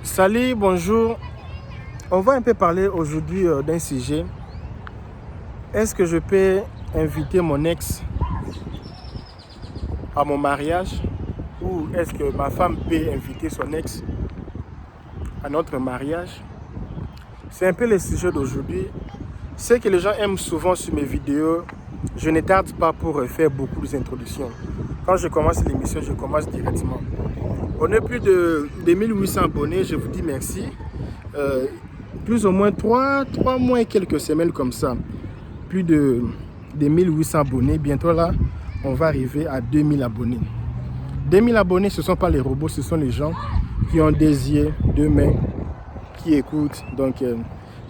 Salut, bonjour. On va un peu parler aujourd'hui d'un sujet. Est-ce que je peux inviter mon ex à mon mariage ou est-ce que ma femme peut inviter son ex à notre mariage? C'est un peu le sujet d'aujourd'hui. Ce que les gens aiment souvent sur mes vidéos, je ne tarde pas pour faire beaucoup d'introductions. Quand je commence l'émission, je commence directement. On est plus de 1800 abonnés, je vous dis merci. Plus ou moins 3 mois et quelques semaines comme ça. Plus de 1800 abonnés. Bientôt là, on va arriver à 2000 abonnés. 2000 abonnés, ce ne sont pas les robots, ce sont les gens qui ont des yeux, deux mains, qui écoutent. Donc,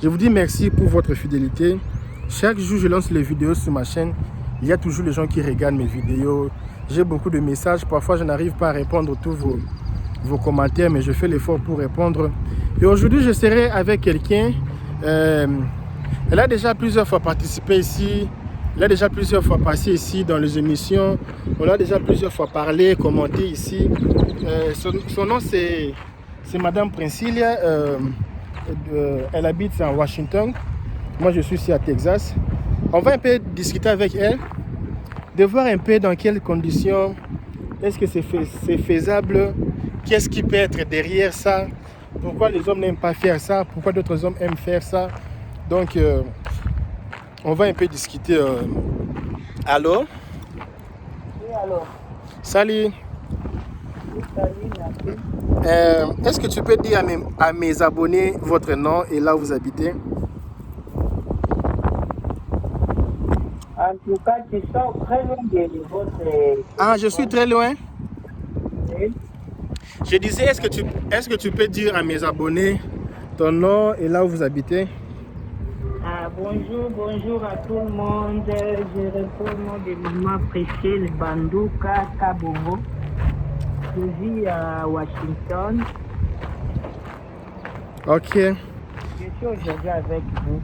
je vous dis merci pour votre fidélité. Chaque jour, je lance les vidéos sur ma chaîne. Il y a toujours les gens qui regardent mes vidéos. J'ai beaucoup de messages. Parfois, je n'arrive pas à répondre à tous vos commentaires, mais je fais l'effort pour répondre. Et aujourd'hui, je serai avec quelqu'un. Elle a déjà plusieurs fois participé ici. Elle a déjà plusieurs fois passé ici dans les émissions. On a déjà plusieurs fois parlé, commenté ici. Son nom, c'est Madame Princilia. Elle habite en Washington. Moi, je suis ici à Texas. On va un peu discuter avec elle, de voir un peu dans quelles conditions, est-ce que c'est faisable, qu'est-ce qui peut être derrière ça, pourquoi les hommes n'aiment pas faire ça, pourquoi d'autres hommes aiment faire ça. Donc, on va un peu discuter. Allô? Oui, alors. Salut. Oui, salut, merci. Est-ce que tu peux dire à mes abonnés votre nom et là où vous habitez? En tout cas, tu sors très loin de votre... Ah, je suis très loin. Oui. Je disais, est-ce que tu peux dire à mes abonnés ton nom et là où vous habitez? Bonjour à tout le monde. Je réponds au nom de Maman Priscille Bandouka Kabongo. Je vis à Washington. Ok. Je suis aujourd'hui avec vous.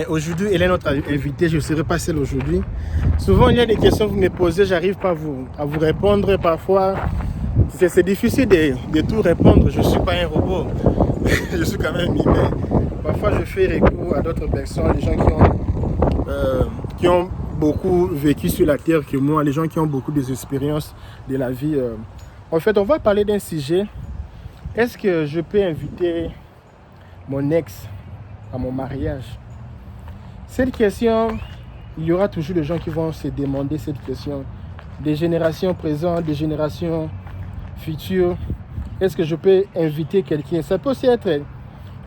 Aujourd'hui, elle est notre invitée. Je ne serai pas seule aujourd'hui. Souvent, il y a des questions que vous me posez, j'arrive pas à vous répondre. Parfois, c'est difficile de tout répondre. Je ne suis pas un robot. Je suis quand même humain. Parfois, je fais recours à d'autres personnes, les gens qui ont beaucoup vécu sur la terre que moi, les gens qui ont beaucoup d'expériences de la vie. En fait, on va parler d'un sujet. Est-ce que je peux inviter mon ex à mon mariage? Cette question, il y aura toujours des gens qui vont se demander cette question. Des générations présentes, des générations futures. Est-ce que je peux inviter quelqu'un? Ça peut aussi être,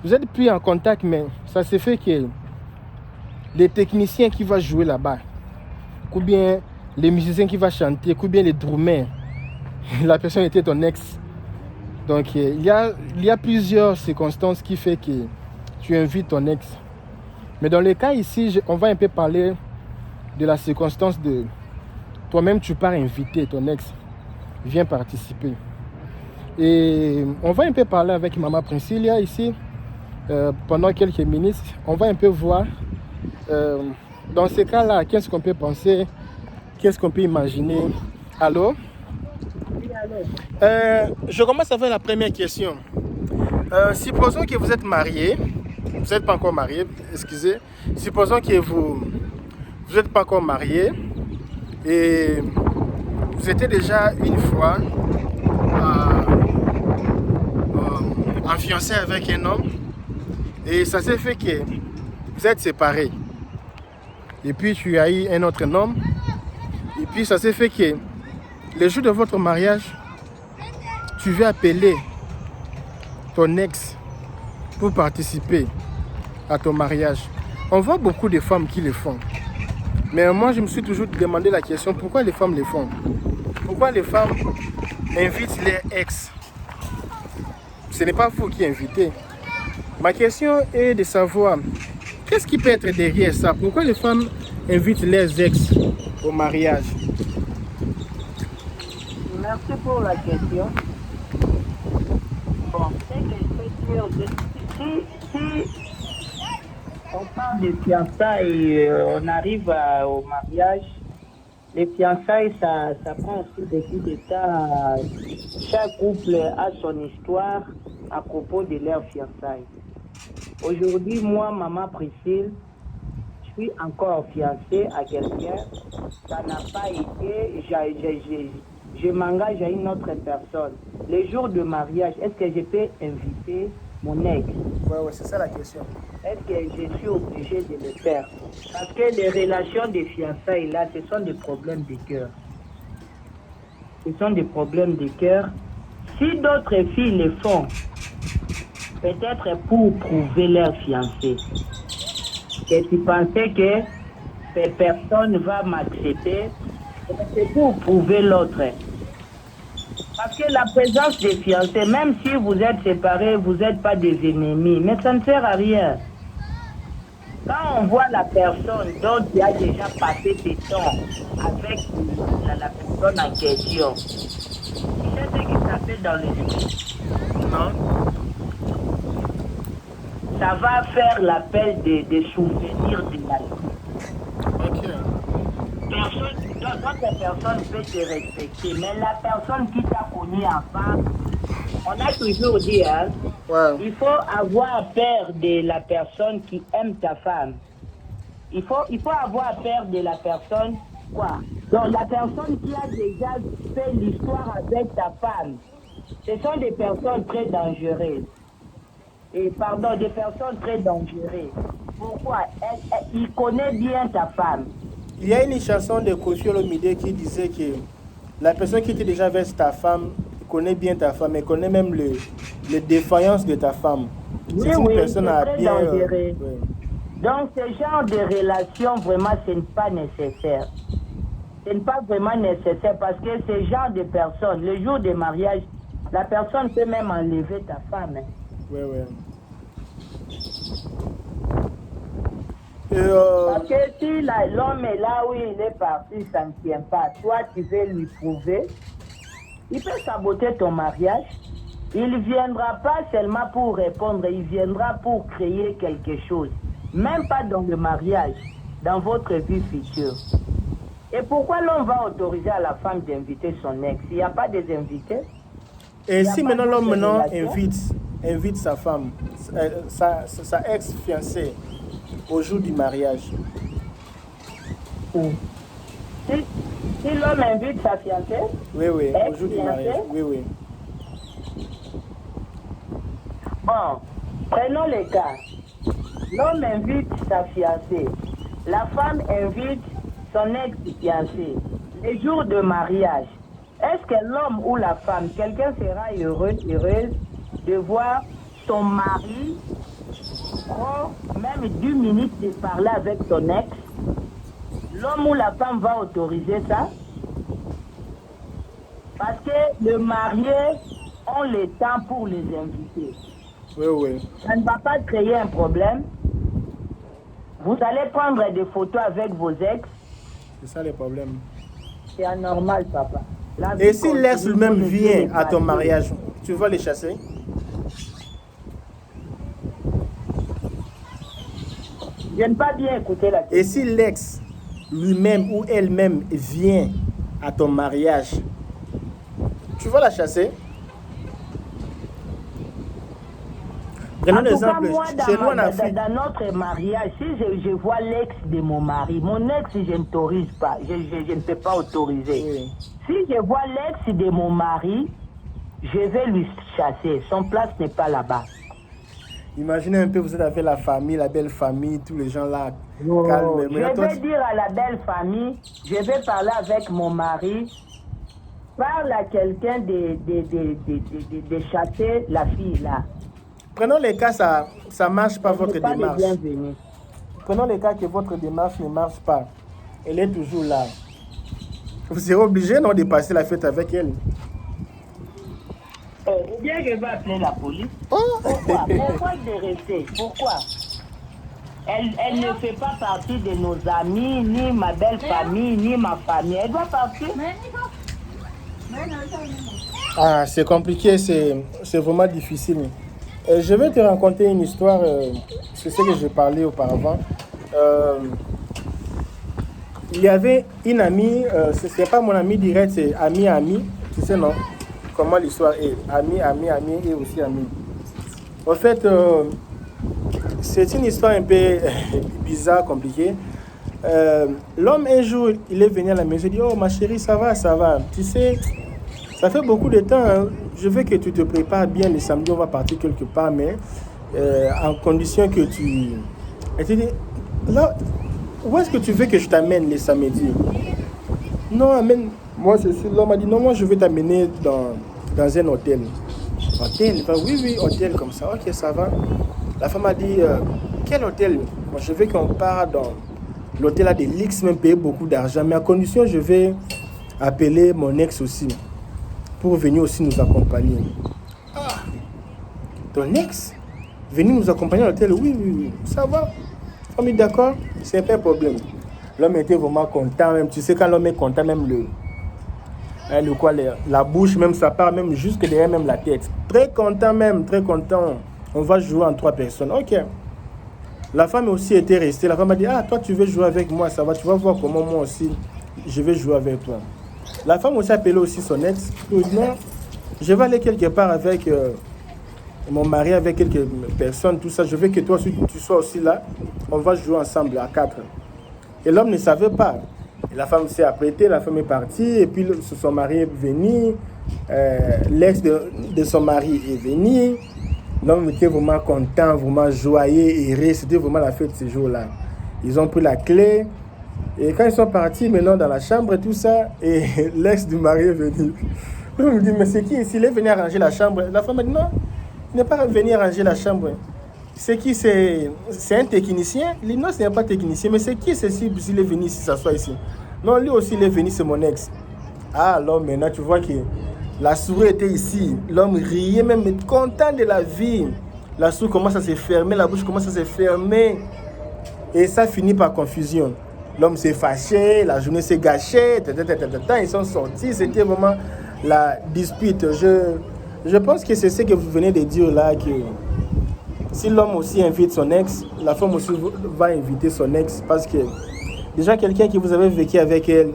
vous êtes plus en contact, mais ça se fait que les techniciens qui vont jouer là-bas, ou bien les musiciens qui vont chanter, ou bien les drummers, la personne était ton ex. Donc, il y a plusieurs circonstances qui font que tu invites ton ex. Mais dans le cas ici, on va un peu parler de la circonstance de toi-même, tu pars inviter ton ex, viens participer. Et on va un peu parler avec Maman Princilia ici, pendant quelques minutes. On va un peu voir, dans ces cas-là, qu'est-ce qu'on peut penser, qu'est-ce qu'on peut imaginer. Allô? Oui, alors. Je commence avec la première question. Supposons que vous êtes marié. Vous n'êtes pas encore marié, excusez. Supposons que vous n'êtes pas encore marié et vous étiez déjà une fois en fiancé avec un homme et ça s'est fait que vous êtes séparés. Et puis tu as eu un autre homme et puis ça s'est fait que le jour de votre mariage, tu veux appeler ton ex pour participer à ton mariage. On voit beaucoup de femmes qui le font. Mais moi, je me suis toujours demandé la question, pourquoi les femmes le font? Pourquoi les femmes invitent leurs ex? Ce n'est pas vous qui invitez. Ma question est de savoir, qu'est-ce qui peut être derrière ça? Pourquoi les femmes invitent leurs ex au mariage? Merci pour la question. Bon, c'est que je peux dire, si on parle de fiançailles et on arrive au mariage, les fiançailles, ça prend aussi beaucoup de temps. Chaque couple a son histoire. à propos de leur fiançailles. Aujourd'hui, moi, maman Priscille, je suis encore fiancée à quelqu'un. Ça n'a pas été, je m'engage à une autre personne. Les jours de mariage, est-ce que je peux inviter mon ex? Ouais, c'est ça la question. Est-ce que je suis obligé de le faire? Parce que les relations de fiançailles, là, ce sont des problèmes de cœur. Ce sont des problèmes de cœur. Si d'autres filles le font, peut-être pour prouver leur fiancé, et tu pensais que cette personne va m'accepter, c'est pour prouver l'autre. Parce que la présence des fiancés, même si vous êtes séparés, vous n'êtes pas des ennemis, mais ça ne sert à rien. Quand on voit la personne dont tu as déjà passé tes temps avec la personne en question, tu sais ce qui s'appelle dans l'esprit? Non. Ça va faire l'appel des souvenirs de la vie. Ok. D'autres personnes peuvent te respecter, mais la personne qui t'a connu avant, on a toujours dit, hein, Ouais. il faut avoir peur de la personne qui aime ta femme. Il faut avoir peur de la personne, quoi? Donc la personne qui a déjà fait l'histoire avec ta femme, ce sont des personnes très dangereuses. Des personnes très dangereuses. Pourquoi? Il connaît bien ta femme. Il y a une chanson de Koffi Olomide qui disait que la personne qui était déjà avec ta femme connaît bien ta femme et connaît même les défaillances de ta femme. Oui, c'est une personne c'est à très bien. dangereux. Donc, ce genre de relation, vraiment, ce n'est pas nécessaire. Ce n'est pas vraiment nécessaire parce que ce genre de personnes, le jour du mariage, la personne peut même enlever ta femme. Hein. Oui. Parce que si l'homme est là où il est parti, ça ne tient pas. Toi, tu veux lui prouver. Il peut saboter ton mariage. Il ne viendra pas seulement pour répondre, il viendra pour créer quelque chose. Même pas dans le mariage, dans votre vie future. Et pourquoi l'homme va autoriser à la femme d'inviter son ex? Il n'y a pas des invités. Et si maintenant l'homme invite sa femme, sa ex-fiancée, au jour du mariage. Si l'homme invite sa fiancée? Oui, au jour du mariage. Oui. Bon, prenons les cas. L'homme invite sa fiancée. La femme invite son ex-fiancé. Les jours de mariage. Est-ce que l'homme ou la femme, quelqu'un sera heureuse de voir son mari prend même 10 minutes de parler avec son ex? L'homme ou la femme va autoriser ça? Parce que le marié ont le temps pour les inviter. Oui. Ça ne va pas créer un problème. Vous allez prendre des photos avec vos ex. C'est ça le problème. C'est anormal, papa. Et si l'ex lui-même vient à ton mariage, tu vas les chasser? Je n'ai pas bien écouté la question. Et si l'ex lui-même ou elle-même vient à ton mariage, tu vas la chasser? Prenons l'exemple, chez nous en Afrique. Dans notre mariage, si je vois l'ex de mon mari, mon ex, je n'autorise pas. Je ne peux pas autoriser. Oui. Si je vois l'ex de mon mari, je vais lui chasser. Son place n'est pas là-bas. Imaginez un peu, vous êtes avec la famille, la belle famille, tous les gens là. Oh, calme. je vais dire à la belle famille, je vais parler avec mon mari. Parle à quelqu'un de chasser la fille là. Prenons les cas, ça ne marche pas votre pas démarche. Prenons les cas que votre démarche ne marche pas. Elle est toujours là. Vous serez obligé non, de passer la fête avec elle. Ou bien je vais appeler la police. Oh. Pourquoi? Pourquoi de rester? Pourquoi? Elle ne fait pas partie de nos amis, ni ma belle famille, ni ma famille. Elle doit partir. Ah, c'est compliqué, c'est vraiment difficile. Je vais te raconter une histoire, c'est ce que j'ai parlé auparavant. Il y avait une amie, ce n'est pas mon amie direct, c'est ami, tu sais non? Comment l'histoire est, ami et aussi ami. En fait, c'est une histoire un peu bizarre, compliquée. L'homme, un jour, il est venu à la maison, il dit, oh ma chérie, ça va, ça va. Tu sais, ça fait beaucoup de temps, hein. Je veux que tu te prépares bien. Le samedi, on va partir quelque part, mais en condition que tu... Et tu dis, là, où est-ce que tu veux que je t'amène les samedis? Non, amène. Moi, l'homme m'a dit, non, moi, je veux t'amener dans un hôtel. Hôtel? Oui, oui, hôtel comme ça. Ok, ça va. La femme a dit, quel hôtel? Moi, je veux qu'on parte dans l'hôtel a des luxe, même payer beaucoup d'argent. Mais à condition, je vais appeler mon ex aussi pour venir aussi nous accompagner. Ah, ton ex? Venir nous accompagner à l'hôtel? Oui, oui, oui. Ça va. On est d'accord? C'est pas un problème. L'homme était vraiment content. Même, tu sais, quand l'homme est content, même la bouche, même ça part, même jusque derrière, même la tête. Très content même, très content. On va jouer en 3 personnes. Ok. La femme aussi était restée. La femme a dit, ah, toi, tu veux jouer avec moi, ça va. Tu vas voir comment moi aussi, je vais jouer avec toi. La femme aussi appelait aussi son ex. Il dit, non, je vais aller quelque part avec mon mari, avec quelques personnes, tout ça. Je veux que toi aussi, tu sois aussi là. On va jouer ensemble à 4. Et l'homme ne savait pas. Et la femme s'est apprêtée, la femme est partie. Et puis son mari est venu. L'ex de son mari est venu. L'homme était vraiment content, vraiment joyeux, heureux. C'était vraiment la fête ce jour-là. Ils ont pris la clé. Et quand ils sont partis maintenant dans la chambre et tout ça, et l'ex du mari est venu. L'homme me dit, mais c'est qui ici? Il est venu arranger la chambre. La femme a dit, non, il n'est pas venu arranger la chambre. C'est qui? C'est un technicien? Il dit, non, ce n'est pas technicien. Mais c'est qui ceci s'il est venu ici, s'asseoir ici? Non, lui aussi, il est venu, c'est mon ex. Ah, l'homme, maintenant, tu vois que la souris était ici. L'homme riait, même content de la vie. La souris commence à se fermer, la bouche commence à se fermer. Et ça finit par confusion. L'homme s'est fâché, la journée s'est gâchée. Ils sont sortis, c'était vraiment la dispute. Je pense que c'est ce que vous venez de dire là, que si l'homme aussi invite son ex, la femme aussi va inviter son ex. Parce que déjà, quelqu'un qui vous avez vécu avec elle,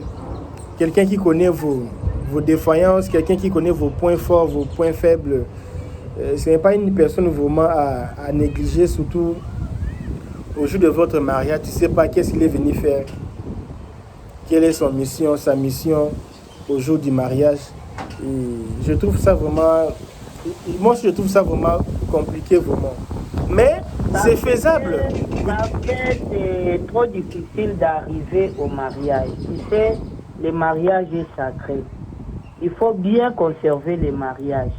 quelqu'un qui connaît vos défaillances, quelqu'un qui connaît vos points forts, vos points faibles, ce n'est pas une personne vraiment à négliger, surtout au jour de votre mariage. Tu ne sais pas qu'est-ce qu'il est venu faire, quelle est sa mission au jour du mariage. Et je trouve ça vraiment, moi je trouve ça vraiment compliqué, vraiment. Mais c'est faisable. Parce que c'est trop difficile d'arriver au mariage. Tu sais, le mariage est sacré. Il faut bien conserver le mariage.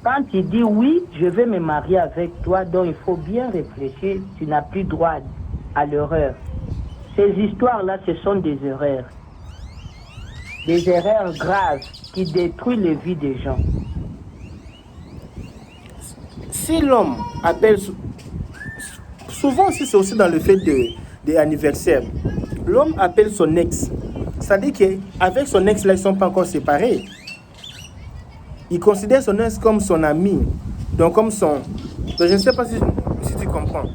Quand tu dis oui, je vais me marier avec toi, donc il faut bien réfléchir. Tu n'as plus droit à l'erreur. Ces histoires-là, ce sont des erreurs. Des erreurs graves qui détruisent les vies des gens. Si l'homme appelle, souvent aussi c'est aussi dans le fait de anniversaire, l'homme appelle son ex. Ça dit qu'avec son ex, là, ils ne sont pas encore séparés. Il considère son ex comme son ami. Donc, comme son... Donc, je ne sais pas si tu comprends.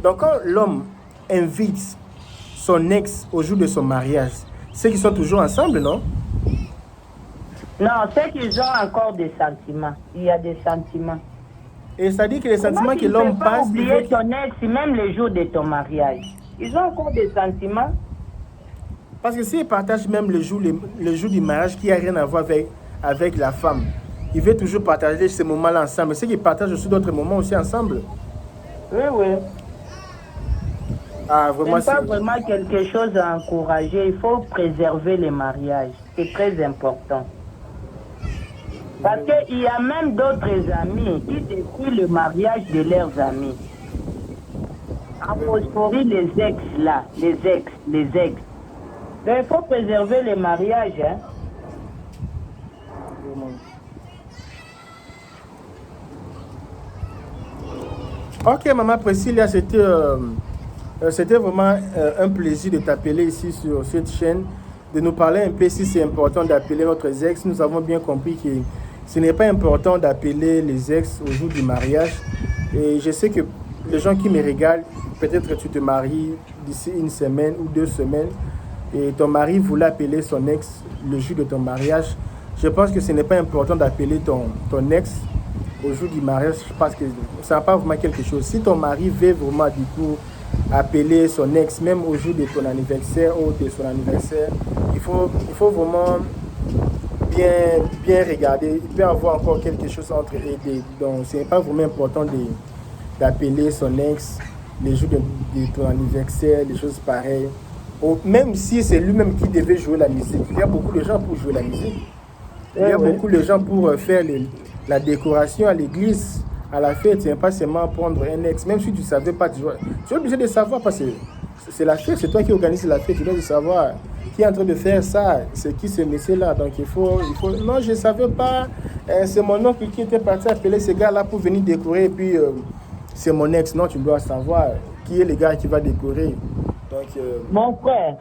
Donc, quand l'homme invite son ex au jour de son mariage, c'est qu'ils sont toujours ensemble, non? Non, c'est qu'ils ont encore des sentiments. Il y a des sentiments. Et ça dit que les sentiments que l'homme passe... Tu ne peux pas oublier ton ex, même le jour de ton mariage. Ils ont encore des sentiments. Parce que s'ils partagent même le jour du mariage qui n'a rien à voir avec la femme, ils veulent toujours partager ces moments-là ensemble. C'est qu'ils partagent aussi d'autres moments aussi ensemble. Oui, oui. Ah, vraiment, c'est pas vraiment quelque chose à encourager. Il faut préserver les mariages. C'est très important. Parce qu'il y a même d'autres amis qui détruisent le mariage de leurs amis. En phosphorie les ex là, les ex. Donc il faut préserver les mariages. Hein. Ok, maman Priscilla, c'était vraiment un plaisir de t'appeler ici sur cette chaîne, de nous parler un peu si c'est important d'appeler notre ex. Nous avons bien compris que ce n'est pas important d'appeler les ex au jour du mariage. Et je sais que les gens qui me regardent, peut-être que tu te maries d'ici 1 semaine ou 2 semaines et ton mari voulait appeler son ex le jour de ton mariage. Je pense que ce n'est pas important d'appeler ton ex au jour du mariage, je pense que ça n'a pas vraiment quelque chose. Si ton mari veut vraiment du coup appeler son ex, même au jour de ton anniversaire ou de son anniversaire, il faut vraiment bien regarder. Il peut y avoir encore quelque chose entre eux. Donc, ce n'est pas vraiment important d'appeler son ex les jours de ton anniversaire, des choses pareilles. Ou même si c'est lui-même qui devait jouer la musique. Il y a beaucoup de gens pour jouer la musique. Il y a beaucoup de gens pour faire la décoration à l'église, à la fête. C'est pas seulement prendre un ex. Même si tu ne savais pas, tu es obligé de savoir parce que c'est la fête, c'est toi qui organise la fête. Tu dois savoir qui est en train de faire ça, c'est qui ce monsieur-là. Donc il faut. Non, je ne savais pas. C'est mon oncle qui était parti appeler ce gars-là pour venir décorer. Et puis c'est mon ex. Non, tu dois savoir qui est le gars qui va décorer. Donc, Mon frère,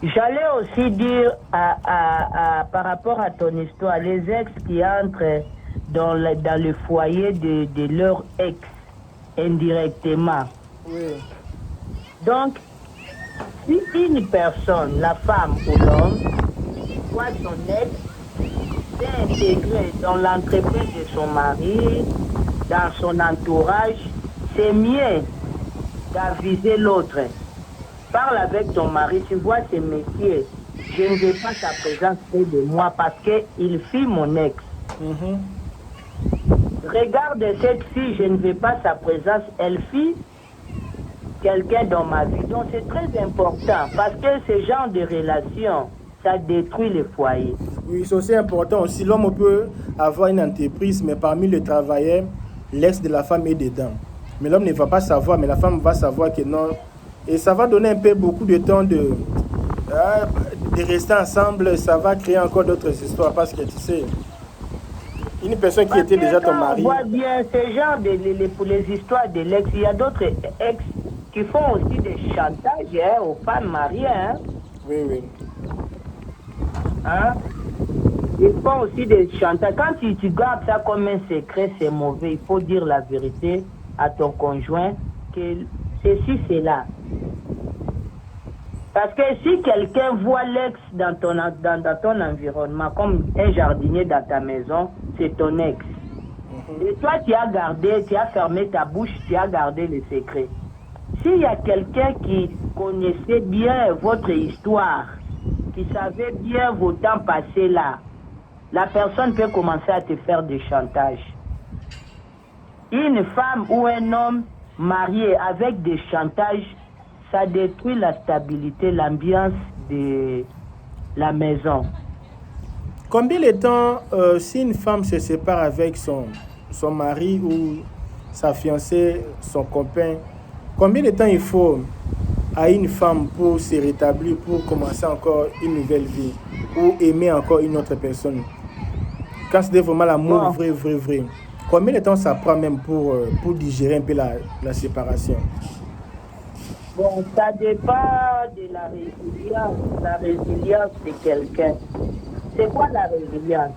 j'allais aussi dire par rapport à ton histoire, les ex qui entrent dans le foyer de leur ex indirectement. oui. Donc, si une personne, la femme ou l'homme, voit son ex s'intégrer dans l'entreprise de son mari, dans son entourage, c'est mieux d'aviser l'autre. Parle avec ton mari, tu vois ce métier. Je ne veux pas sa présence près de moi parce qu'il fuit mon ex. Regarde cette fille, je ne veux pas sa présence, elle fuit quelqu'un dans ma vie. Donc c'est très important parce que ce genre de relation, ça détruit le foyer. Oui, c'est aussi important. Si l'homme peut avoir une entreprise, mais parmi les travailleurs, l'ex de la femme est dedans. Mais l'homme ne va pas savoir, mais la femme va savoir que non. Et ça va donner un peu beaucoup de temps de rester ensemble. Ça va créer encore d'autres histoires parce que tu sais, une personne qui était déjà ton mari. On voit bien ce genre pour les histoires de l'ex. Il y a d'autres ex qui font aussi des chantages aux femmes mariées. Oui. Ils font aussi des chantages. Quand tu gardes ça comme un secret, c'est mauvais. Il faut dire la vérité à ton conjoint que ceci, c'est là. Parce que si quelqu'un voit l'ex dans ton environnement, comme un jardinier dans ta maison, c'est ton ex. Et toi, tu as fermé ta bouche, tu as gardé le secret. S'il y a quelqu'un qui connaissait bien votre histoire, qui savait bien vos temps passés là, la personne peut commencer à te faire des chantages. Une femme ou un homme marié avec des chantages, ça détruit la stabilité, l'ambiance de la maison. Combien de temps, si une femme se sépare avec son mari ou sa fiancée, son copain, combien de temps il faut à une femme pour se rétablir, pour commencer encore une nouvelle vie ou aimer encore une autre personne? Quand c'est vraiment l'amour vrai. Combien de temps ça prend même pour digérer un peu la séparation? Bon, ça dépend de la résilience de quelqu'un. C'est quoi la résilience?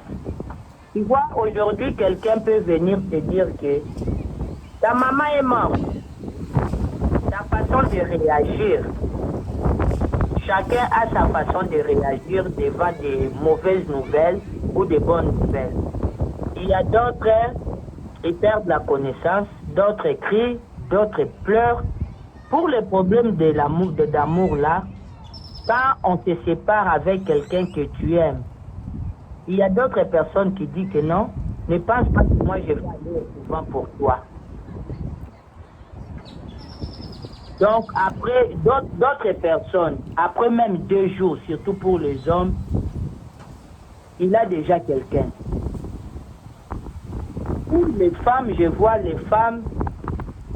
Tu vois, aujourd'hui, quelqu'un peut venir te dire que ta maman est morte. Ta façon de réagir. Chacun a sa façon de réagir devant des mauvaises nouvelles ou des bonnes nouvelles. Il y a d'autres, ils perdent la connaissance, d'autres crient, d'autres pleurent. Pour le problème de d'amour là, quand on se sépare avec quelqu'un que tu aimes, il y a d'autres personnes qui disent que non, ne pense pas que moi je vais aller souvent pour toi. Donc après, d'autres personnes, après même 2 jours, surtout pour les hommes, il a déjà quelqu'un. Pour les femmes, je vois les femmes,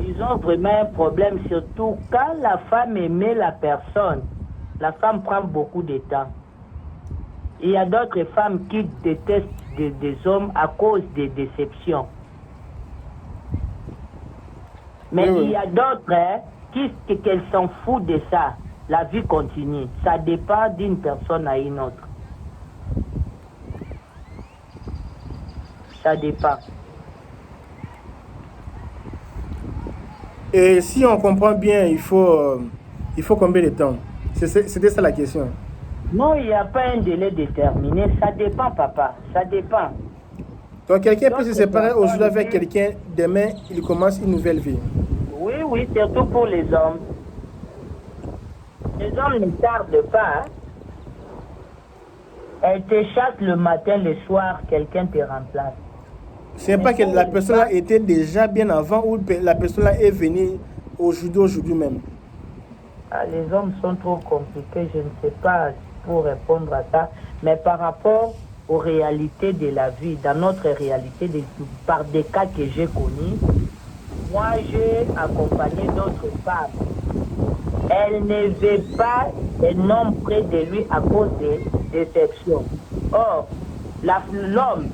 ils ont vraiment un problème, surtout quand la femme aimait la personne. La femme prend beaucoup de temps. Il y a d'autres femmes qui détestent des hommes à cause des déceptions. Mais il y a d'autres qu'elles s'en foutent de ça. La vie continue. Ça dépend d'une personne à une autre. Ça dépend. Et si on comprend bien, il faut combien de temps? C'était ça la question. Non, il n'y a pas un délai déterminé. Ça dépend, papa. Ça dépend. Donc quelqu'un peut se D'autres séparer aujourd'hui personnes avec disent- quelqu'un, demain il commence une nouvelle vie. Oui, oui, surtout pour les hommes. Les hommes ne tardent pas. Hein. Elle te chasse le matin, le soir, quelqu'un te remplace. Ce n'est pas que la personne là était déjà bien avant ou la personne là est venue aujourd'hui même. Ah, les hommes sont trop compliqués, je ne sais pas pour répondre à ça, mais par rapport aux réalités de la vie, dans notre réalité, par des cas que j'ai connus, moi j'ai accompagné d'autres femmes. Elle ne veut pas un homme près de lui à cause des déceptions. Or, l'homme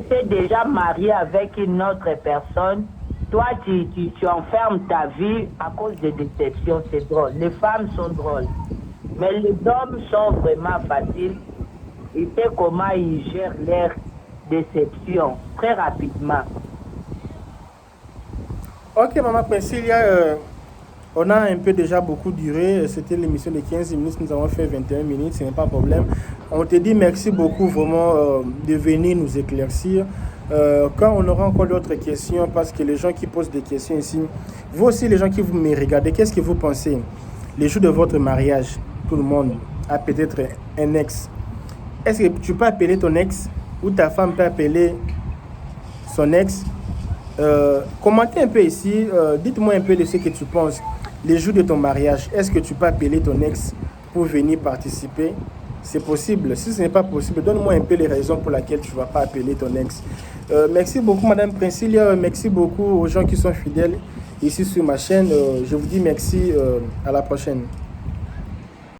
s'est déjà marié avec une autre personne. Toi, tu enfermes ta vie à cause des déceptions. C'est drôle. Les femmes sont drôles. Mais les hommes sont vraiment faciles. Ils savent comment ils gèrent leurs déceptions très rapidement. Ok, Maman Priscilla, on a un peu déjà beaucoup duré. C'était l'émission de 15 minutes. Nous avons fait 21 minutes. Ce n'est pas un problème. On te dit merci beaucoup vraiment de venir nous éclaircir. Quand on aura encore d'autres questions, parce que les gens qui posent des questions ici, vous aussi, les gens qui vous me regardez, qu'est-ce que vous pensez? Les jours de votre mariage, tout le monde a peut-être un ex. Est-ce que tu peux appeler ton ex ou ta femme peut appeler son ex? Commentez un peu ici, dites-moi un peu de ce que tu penses. Les jours de ton mariage, est-ce que tu peux appeler ton ex pour venir participer? C'est possible. Si ce n'est pas possible, donne-moi un peu les raisons pour lesquelles tu ne vas pas appeler ton ex. Merci beaucoup, Madame Priscilla. Merci beaucoup aux gens qui sont fidèles ici sur ma chaîne. Je vous dis merci. À la prochaine.